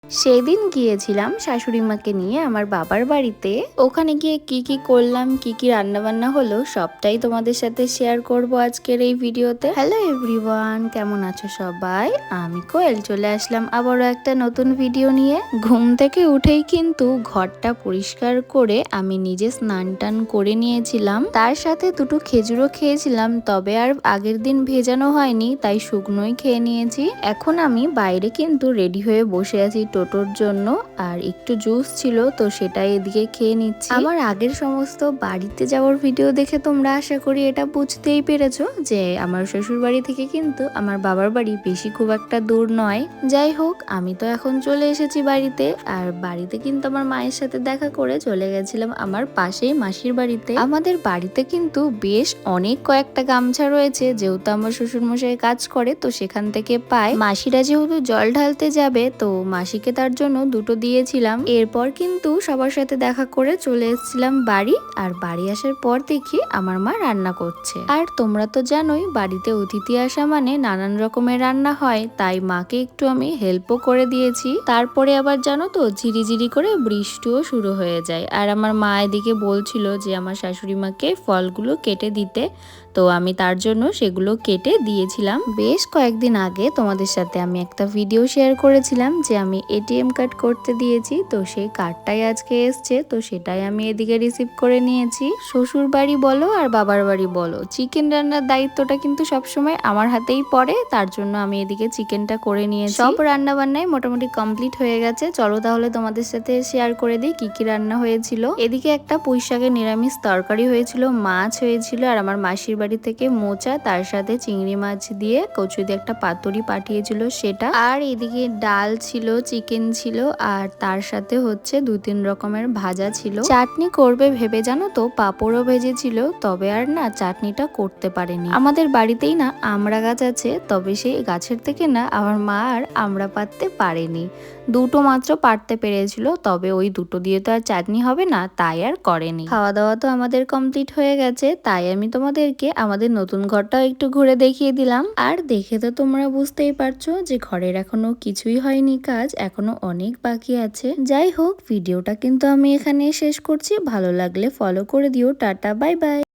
সেদিন গিয়েছিলাম শাশুড়ি মাকে নিয়ে আমার বাবার বাড়িতে। ওখানে গিয়ে কি কি করলাম, কি কি রান্না বান্না হলো সবটাই তোমাদের সাথে শেয়ার করব আজকের এই ভিডিওতে। হ্যালো এভরিওয়ান, কেমন আছো সবাই? আমি কোয়েল চলে আসলাম আবারও একটা নতুন ভিডিও নিয়ে। ঘুম থেকে উঠেই কিন্তু ঘরটা পরিষ্কার করে আমি নিজে স্নান টান করে নিয়েছিলাম, তার সাথে দুটো খেজুরও খেয়েছিলাম, তবে আর আগের দিন ভেজানো হয়নি, তাই শুকনোই খেয়ে নিয়েছি। এখন আমি বাইরে কিন্তু রেডি হয়ে বসে আছি টোটোর জন্য, আর একটু জুস ছিল তো সেটাই এদিকে খেয়ে নিচ্ছি। আমার আগের সমস্ত বাড়িতে যাওয়ার ভিডিও দেখে তোমরা আশা করি এটা বুঝতেই পেরেছো যে আমার শ্বশুর বাড়ি থেকে কিন্তু আমার বাবার বাড়ি বেশি খুব একটা দূর নয়। যাই হোক, আমি তো এখন চলে এসেছি বাড়িতে, আর বাড়িতে কিন্তু আমার মায়ের সাথে দেখা করে চলে গেছিলাম আমার পাশেই মাসির বাড়িতে। আমাদের বাড়িতে কিন্তু বেশ অনেক কয়েকটা গামছা রয়েছে, যেহেতু আমার শ্বশুর মশাই কাজ করে তো সেখান থেকে পায়। মাসিরা যেহেতু জল ঢালতে যাবে তো মাসিকে তার জন্য দুটো দিয়েছিলাম। এরপর কিন্তু সবার সাথে দেখা করে চলে এসেছিলাম বাড়ি, আর বাড়ি আসার পর দেখি আমার মা রান্না করছে। আর তোমরা তো জানোই বাড়িতে অতিথি আসা মানে নানান রকমের রান্না হয়, তাই মাকে একটু আমি হেল্পও করে দিয়েছি। তারপরে আবার জানো তো ঝিরিঝিরি করে বৃষ্টিও শুরু হয়ে যায়, আর আমার মা এদিকে বলছিল যে আমার শাশুড়ি মাকে ফলগুলো কেটে দিতে, তো আমি তার জন্য সেগুলো কেটে দিয়েছিলাম। বেশ কয়েকদিন আগে তোমাদের সাথে আমি একটা ভিডিও শেয়ার করেছিলাম যে আমি এটিএম কার্ড করতে দিয়েছি, তো সেই কার্ডটাই আজকে এসছে, তো সেটাই আমি এদিকে রিসিভ করে নিয়েছি। শ্বশুর বাড়ি বলো আর বাবার বাড়ি বলো, চিকেন রান্নার দায়িত্বটা কিন্তু সবসময় আমার হাতেই পড়ে, তার জন্য আমি এদিকে চিকেনটা করে নিয়েছি। সব রান্না বান্নাই মোটামুটি কমপ্লিট হয়ে গেছে। চলো তাহলে তোমাদের সাথে শেয়ার করে দিই কি কি রান্না হয়েছিল। এদিকে একটা পুঁই শাকের নিরামিষ তরকারি হয়েছিল, মাছ হয়েছিল, আর আমার মাসির বাড়ি থেকে মোচা, তার সাথে চিংড়ি মাছ দিয়ে কচু দিয়ে একটা পাতুরি পাঠিয়েছিল সেটা, আর এদিকে ডাল ছিল, চিকেন ছিল, আর তার সাথে হচ্ছে 2-3 রকমের ভাজা ছিল। চাটনি করবে ভেবে জানো তো পাঁপড়ও ভেজেছিল, তবে আর না চাটনিটা করতে পারেনি। আমাদের বাড়িতেই না আমড়া গাছ আছে, তবে সেই গাছের থেকে না আমার মা আর আমড়া পাততে পারেনি, দুটো মাত্র পারতে পেরেছিল, তবে ওই দুটো দিয়ে তো আর চাটনি হবে না, তাই আর করেনি। খাওয়া দাওয়া তো আমাদের কমপ্লিট হয়ে গেছে, তাই আমি তোমাদেরকে আমাদের নতুন ঘরটাও একটু ঘুরে দেখিয়ে দিলাম। আর দেখে তো তোমরা বুঝতেই পারছো যে ঘরের এখনো কিছুই হয়নি, কাজ এখনো অনেক বাকি আছে। যাই হোক, ভিডিওটা কিন্তু আমি এখানে শেষ করছি। ভালো লাগলে ফলো করে দিও। Tata, bye bye.